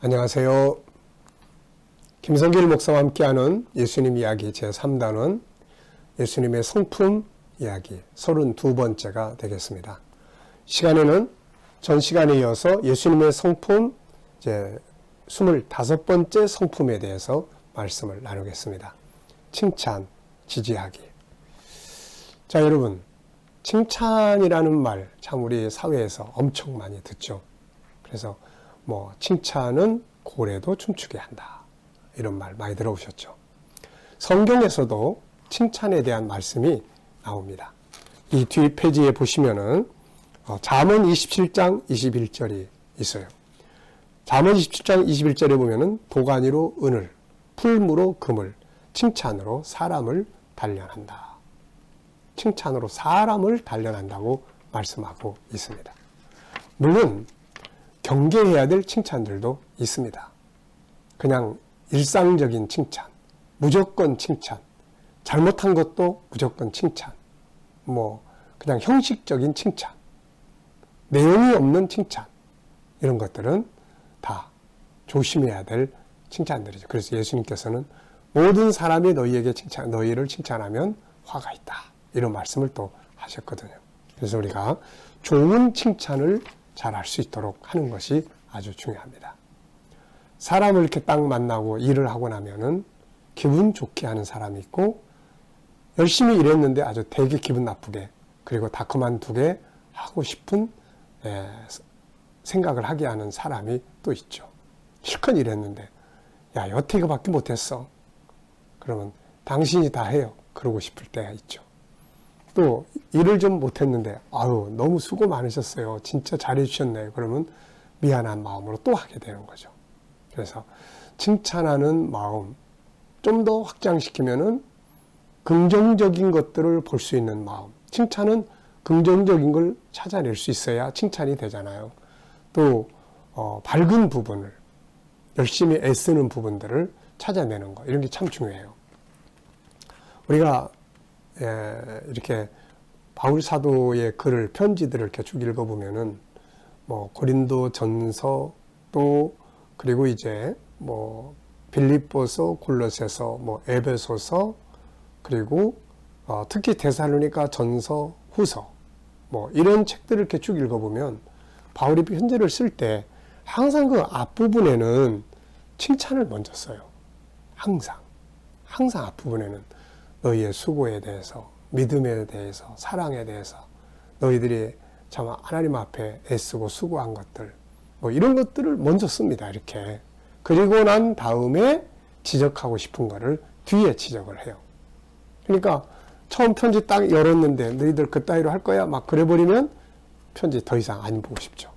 안녕하세요. 김성길 목사와 함께하는 예수님 이야기 제3단은 예수님의 성품 이야기 32번째가 되겠습니다. 시간에는 전 시간에 이어서 예수님의 성품 이제 25번째 성품에 대해서 말씀을 나누겠습니다. 칭찬, 지지하기. 자, 여러분, 칭찬이라는 말 참 우리 사회에서 엄청 많이 듣죠. 그래서 칭찬은 고래도 춤추게 한다. 이런 말 많이 들어보셨죠. 성경에서도 칭찬에 대한 말씀이 나옵니다. 이 뒤 페이지에 보시면은 잠언 27장 21절이 있어요. 잠언 27장 21절에 보면은 도가니로 은을, 풀무로 금을, 칭찬으로 사람을 단련한다. 칭찬으로 사람을 단련한다고 말씀하고 있습니다. 물론 경계해야 될 칭찬들도 있습니다. 그냥 일상적인 칭찬, 무조건 칭찬, 잘못한 것도 무조건 칭찬, 그냥 형식적인 칭찬, 내용이 없는 칭찬, 이런 것들은 다 조심해야 될 칭찬들이죠. 그래서 예수님께서는 모든 사람이 너희를 칭찬하면 화가 있다. 이런 말씀을 또 하셨거든요. 그래서 우리가 좋은 칭찬을 잘 할 수 있도록 하는 것이 아주 중요합니다. 사람을 이렇게 딱 만나고 일을 하고 나면은 기분 좋게 하는 사람이 있고, 열심히 일했는데 아주 되게 기분 나쁘게, 그리고 다 그만두게 하고 싶은 생각을 하게 하는 사람이 또 있죠. 실컷 일했는데 야, 여태 이거밖에 못했어. 그러면 당신이 다 해요. 그러고 싶을 때가 있죠. 또 일을 좀 못했는데 아유, 너무 수고 많으셨어요. 진짜 잘해주셨네요. 그러면 미안한 마음으로 또 하게 되는 거죠. 그래서 칭찬하는 마음 좀 더 확장시키면은 긍정적인 것들을 볼 수 있는 마음. 칭찬은 긍정적인 걸 찾아낼 수 있어야 칭찬이 되잖아요. 또 밝은 부분을, 열심히 애쓰는 부분들을 찾아내는 거, 이런 게 참 중요해요. 우리가 이렇게 바울 사도의 글을, 편지들을 이렇게 쭉 읽어보면은 고린도 전서, 또 그리고 이제 빌립보서, 골로새서, 에베소서, 그리고 특히 데살로니가 전서, 후서, 이런 책들을 이렇게 쭉 읽어보면 바울이 편지를 쓸 때 항상 그 앞부분에는 칭찬을 먼저 써요. 항상 앞부분에는 너희의 수고에 대해서, 믿음에 대해서, 사랑에 대해서, 너희들이 참 하나님 앞에 애쓰고 수고한 것들, 이런 것들을 먼저 씁니다. 이렇게. 그리고 난 다음에 지적하고 싶은 거를 뒤에 지적을 해요. 그러니까 처음 편지 딱 열었는데 너희들 그따위로 할 거야? 막 그래버리면 편지 더 이상 안 보고 싶죠.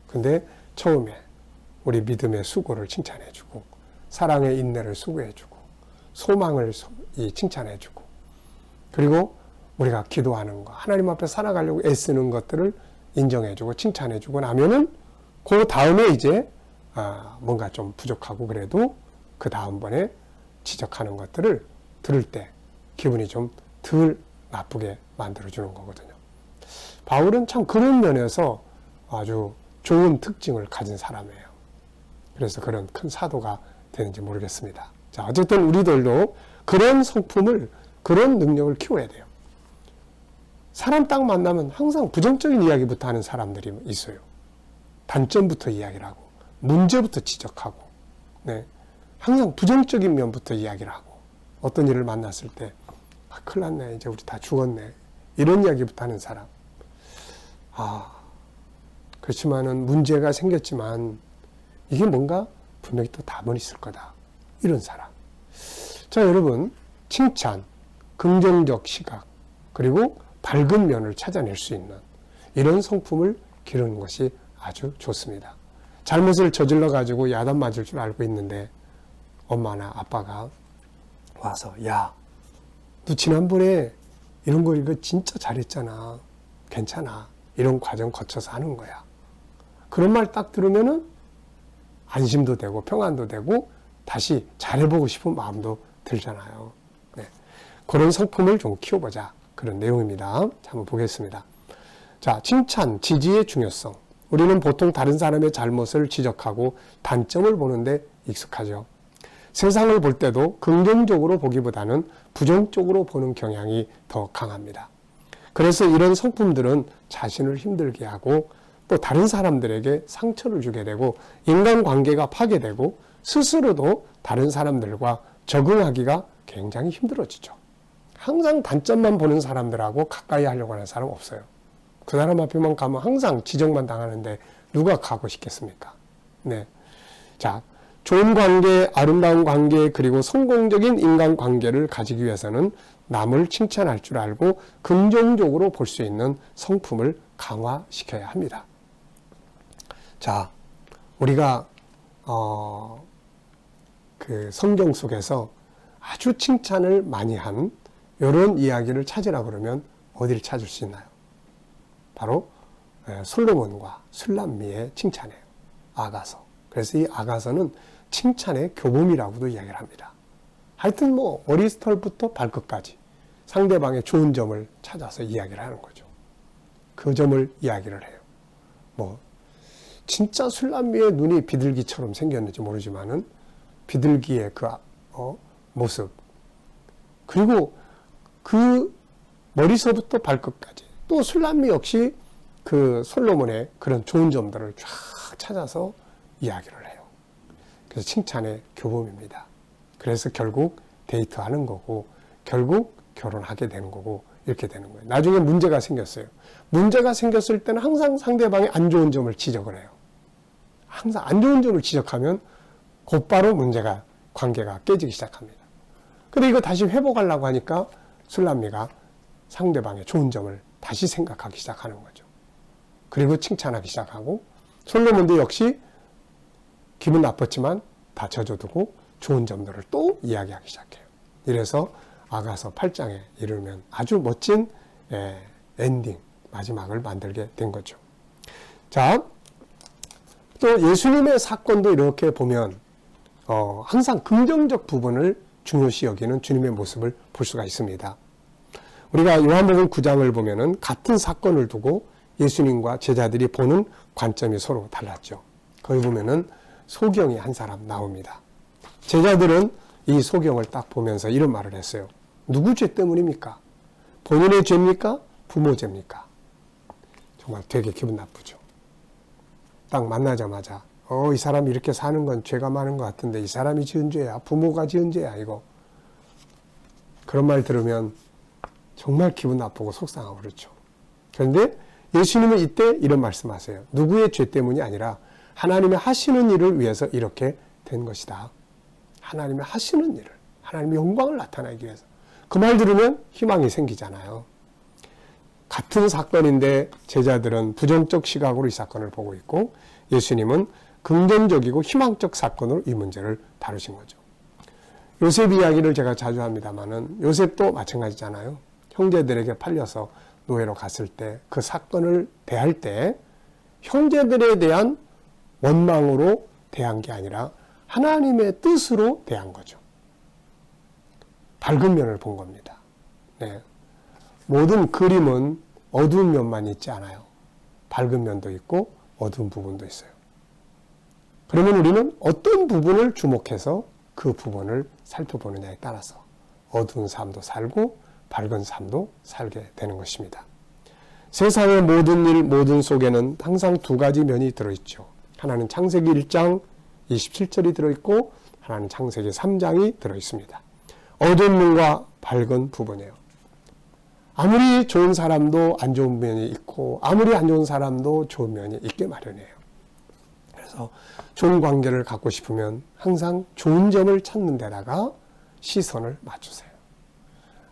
근데 처음에 우리 믿음의 수고를 칭찬해주고, 사랑의 인내를 수고해주고, 소망을 칭찬해주고, 그리고 우리가 기도하는 거, 하나님 앞에 살아가려고 애쓰는 것들을 인정해주고 칭찬해주고 나면은 그 다음에 이제 뭔가 좀 부족하고 그래도 그 다음번에 지적하는 것들을 들을 때 기분이 좀 덜 나쁘게 만들어주는 거거든요. 바울은 참 그런 면에서 아주 좋은 특징을 가진 사람이에요. 그래서 그런 큰 사도가 되는지 모르겠습니다. 자, 어쨌든 우리들도 그런 성품을, 그런 능력을 키워야 돼요. 사람 딱 만나면 항상 부정적인 이야기부터 하는 사람들이 있어요. 단점부터 이야기를 하고, 문제부터 지적하고, 항상 부정적인 면부터 이야기를 하고, 어떤 일을 만났을 때 큰일 났네, 이제 우리 다 죽었네, 이런 이야기부터 하는 사람. 그렇지만은 문제가 생겼지만 이게 뭔가 분명히 또 답은 있을 거다, 이런 사람. 자, 여러분, 칭찬, 긍정적 시각, 그리고 밝은 면을 찾아낼 수 있는 이런 성품을 기르는 것이 아주 좋습니다. 잘못을 저질러 가지고 야단 맞을 줄 알고 있는데 엄마나 아빠가 와서, 야, 너 지난번에 이런 거 이거 진짜 잘했잖아, 괜찮아, 이런 과정 거쳐서 하는 거야. 그런 말 딱 들으면은 안심도 되고 평안도 되고 다시 잘해보고 싶은 마음도 들잖아요. 그런 성품을 좀 키워보자, 그런 내용입니다. 자, 한번 보겠습니다. 자, 칭찬, 지지의 중요성. 우리는 보통 다른 사람의 잘못을 지적하고 단점을 보는데 익숙하죠. 세상을 볼 때도 긍정적으로 보기보다는 부정적으로 보는 경향이 더 강합니다. 그래서 이런 성품들은 자신을 힘들게 하고 또 다른 사람들에게 상처를 주게 되고 인간관계가 파괴되고 스스로도 다른 사람들과 적응하기가 굉장히 힘들어지죠. 항상 단점만 보는 사람들하고 가까이 하려고 하는 사람 없어요. 그 사람 앞에만 가면 항상 지적만 당하는데 누가 가고 싶겠습니까? 네. 자, 좋은 관계, 아름다운 관계, 그리고 성공적인 인간관계를 가지기 위해서는 남을 칭찬할 줄 알고 긍정적으로 볼 수 있는 성품을 강화시켜야 합니다. 자, 우리가 그 성경 속에서 아주 칭찬을 많이 한 이런 이야기를 찾으라 그러면 어디를 찾을 수 있나요? 바로 솔로몬과 술람미의 칭찬이에요. 아가서. 그래서 이 아가서는 칭찬의 교범이라고도 이야기를 합니다. 하여튼 뭐 머리털부터 발끝까지 상대방의 좋은 점을 찾아서 이야기를 하는 거죠. 그 점을 이야기를 해요. 뭐 진짜 술람미의 눈이 비둘기처럼 생겼는지 모르지만은 비둘기의 그 모습, 그리고 그 머리서부터 발끝까지, 또 술람미 역시 그 솔로몬의 그런 좋은 점들을 쫙 찾아서 이야기를 해요. 그래서 칭찬의 교범입니다. 그래서 결국 데이트하는 거고 결국 결혼하게 되는 거고 이렇게 되는 거예요. 나중에 문제가 생겼어요. 문제가 생겼을 때는 항상 상대방의 안 좋은 점을 지적을 해요. 항상 안 좋은 점을 지적하면 곧바로 관계가 깨지기 시작합니다. 근데 이거 다시 회복하려고 하니까 술람미가 상대방의 좋은 점을 다시 생각하기 시작하는 거죠. 그리고 칭찬하기 시작하고 솔로몬도 역시 기분 나빴지만 다 젖어두고 좋은 점들을 또 이야기하기 시작해요. 이래서 아가서 8장에 이르면 아주 멋진 엔딩, 마지막을 만들게 된 거죠. 자, 또 예수님의 사건도 이렇게 보면 항상 긍정적 부분을 중요시 여기는 주님의 모습을 볼 수가 있습니다. 우리가 요한복음 9장을 보면은 같은 사건을 두고 예수님과 제자들이 보는 관점이 서로 달랐죠. 거기 보면은 소경이 한 사람 나옵니다. 제자들은 이 소경을 딱 보면서 이런 말을 했어요. 누구 죄 때문입니까? 본인의 죄입니까? 부모 죄입니까? 정말 되게 기분 나쁘죠. 딱 만나자마자 이 사람이 이렇게 사는 건 죄가 많은 것 같은데 이 사람이 지은 죄야, 부모가 지은 죄야, 이거. 그런 말 들으면 정말 기분 나쁘고 속상하고 그렇죠. 그런데 예수님은 이때 이런 말씀하세요. 누구의 죄 때문이 아니라 하나님의 하시는 일을 위해서 이렇게 된 것이다. 하나님의 하시는 일을, 하나님의 영광을 나타내기 위해서. 그 말 들으면 희망이 생기잖아요. 같은 사건인데 제자들은 부정적 시각으로 이 사건을 보고 있고 예수님은 긍정적이고 희망적 사건으로 이 문제를 다루신 거죠. 요셉 이야기를 제가 자주 합니다만은 요셉도 마찬가지잖아요. 형제들에게 팔려서 노예로 갔을 때 그 사건을 대할 때 형제들에 대한 원망으로 대한 게 아니라 하나님의 뜻으로 대한 거죠. 밝은 면을 본 겁니다. 네. 모든 그림은 어두운 면만 있지 않아요. 밝은 면도 있고 어두운 부분도 있어요. 그러면 우리는 어떤 부분을 주목해서 그 부분을 살펴보느냐에 따라서 어두운 삶도 살고 밝은 삶도 살게 되는 것입니다. 세상의 모든 일, 모든 속에는 항상 두 가지 면이 들어있죠. 하나는 창세기 1장 27절이 들어있고 하나는 창세기 3장이 들어있습니다. 어두운 면과 밝은 부분이에요. 아무리 좋은 사람도 안 좋은 면이 있고 아무리 안 좋은 사람도 좋은 면이 있게 마련이에요. 그래서 좋은 관계를 갖고 싶으면 항상 좋은 점을 찾는 데다가 시선을 맞추세요.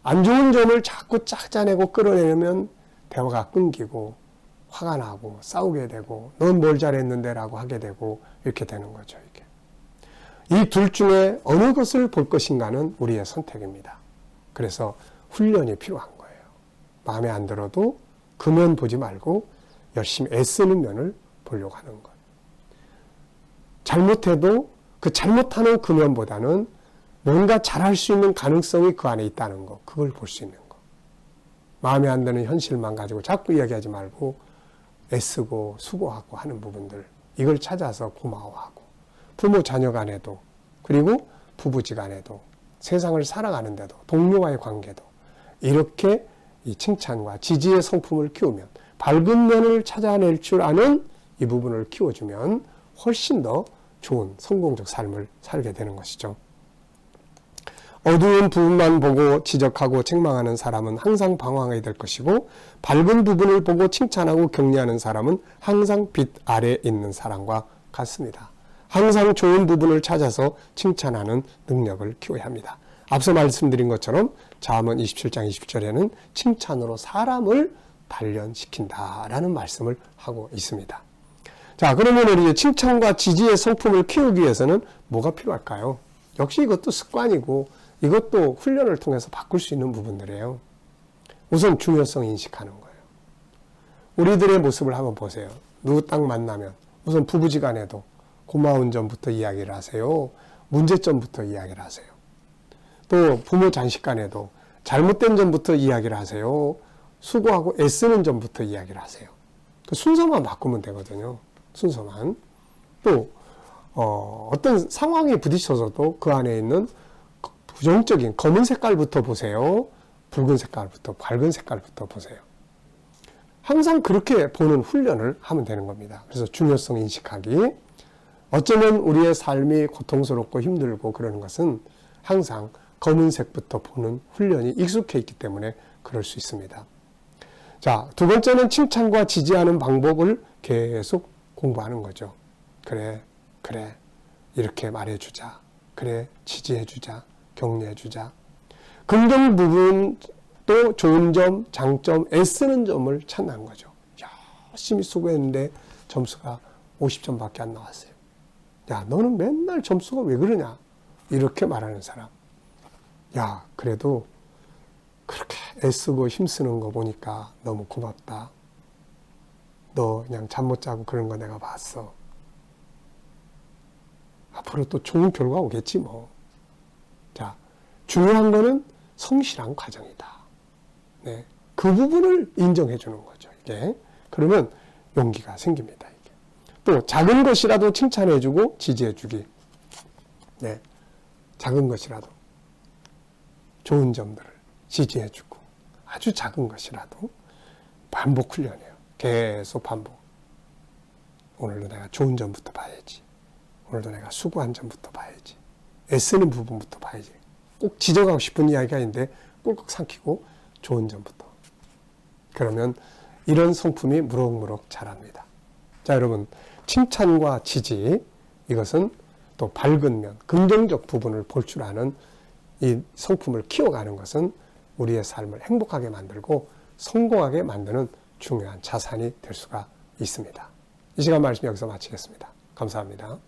안 좋은 점을 자꾸 짜내고 끌어내면 대화가 끊기고 화가 나고 싸우게 되고 넌 뭘 잘했는데 라고 하게 되고 이렇게 되는 거죠. 이게. 이 둘 중에 어느 것을 볼 것인가는 우리의 선택입니다. 그래서 훈련이 필요한 거예요. 마음에 안 들어도 그 면 보지 말고 열심히 애쓰는 면을 보려고 하는 것. 잘못해도 그 잘못하는 그 면보다는 뭔가 잘할 수 있는 가능성이 그 안에 있다는 것. 그걸 볼 수 있는 것. 마음에 안 드는 현실만 가지고 자꾸 이야기하지 말고 애쓰고 수고하고 하는 부분들, 이걸 찾아서 고마워하고, 부모 자녀 간에도, 그리고 부부지간에도, 세상을 살아가는데도, 동료와의 관계도 이렇게 이 칭찬과 지지의 성품을 키우면, 밝은 면을 찾아낼 줄 아는 이 부분을 키워주면 훨씬 더 좋은 성공적 삶을 살게 되는 것이죠. 어두운 부분만 보고 지적하고 책망하는 사람은 항상 방황하게 될 것이고, 밝은 부분을 보고 칭찬하고 격려하는 사람은 항상 빛 아래에 있는 사람과 같습니다. 항상 좋은 부분을 찾아서 칭찬하는 능력을 키워야 합니다. 앞서 말씀드린 것처럼 잠언 27장 20절에는 칭찬으로 사람을 단련시킨다라는 말씀을 하고 있습니다. 자, 그러면 우리 칭찬과 지지의 성품을 키우기 위해서는 뭐가 필요할까요? 역시 이것도 습관이고 이것도 훈련을 통해서 바꿀 수 있는 부분들이에요. 우선 중요성 인식하는 거예요. 우리들의 모습을 한번 보세요. 누구 딱 만나면 우선 부부지간에도 고마운 점부터 이야기를 하세요. 문제점부터 이야기를 하세요. 또 부모 자식 간에도 잘못된 점부터 이야기를 하세요. 수고하고 애쓰는 점부터 이야기를 하세요. 그 순서만 바꾸면 되거든요. 순서만. 또 어떤 상황에 부딪혀서도 그 안에 있는 부정적인 검은 색깔부터 보세요. 붉은 색깔부터, 밝은 색깔부터 보세요. 항상 그렇게 보는 훈련을 하면 되는 겁니다. 그래서 중요성 인식하기. 어쩌면 우리의 삶이 고통스럽고 힘들고 그러는 것은 항상 검은색부터 보는 훈련이 익숙해 있기 때문에 그럴 수 있습니다. 자, 두 번째는 칭찬과 지지하는 방법을 계속 공부하는 거죠. 그래, 이렇게 말해주자. 그래, 지지해주자. 격려해주자. 긍정 부분, 또 좋은 점, 장점, 애쓰는 점을 찾는 거죠. 열심히 수고했는데 점수가 50점밖에 안 나왔어요. 야, 너는 맨날 점수가 왜 그러냐? 이렇게 말하는 사람. 야, 그래도 그렇게 애쓰고 힘쓰는 거 보니까 너무 고맙다. 너 그냥 잠 못 자고 그런 거 내가 봤어. 앞으로 또 좋은 결과 오겠지 뭐. 자, 중요한 거는 성실한 과정이다. 네, 그 부분을 인정해 주는 거죠. 이게 그러면 용기가 생깁니다. 이게. 또 작은 것이라도 칭찬해 주고 지지해 주기. 네, 작은 것이라도 좋은 점들을 지지해 주고, 아주 작은 것이라도 반복 훈련이에요. 계속 반복. 오늘도 내가 좋은 점부터 봐야지. 오늘도 내가 수고한 점부터 봐야지. 애쓰는 부분부터 봐야지. 꼭 지적하고 싶은 이야기가 있는데 꿀꺽 삼키고 좋은 점부터. 그러면 이런 성품이 무럭무럭 자랍니다. 자, 여러분, 칭찬과 지지, 이것은 또 밝은 면, 긍정적 부분을 볼 줄 아는 이 성품을 키워가는 것은 우리의 삶을 행복하게 만들고 성공하게 만드는 중요한 자산이 될 수가 있습니다. 이 시간 말씀 여기서 마치겠습니다. 감사합니다.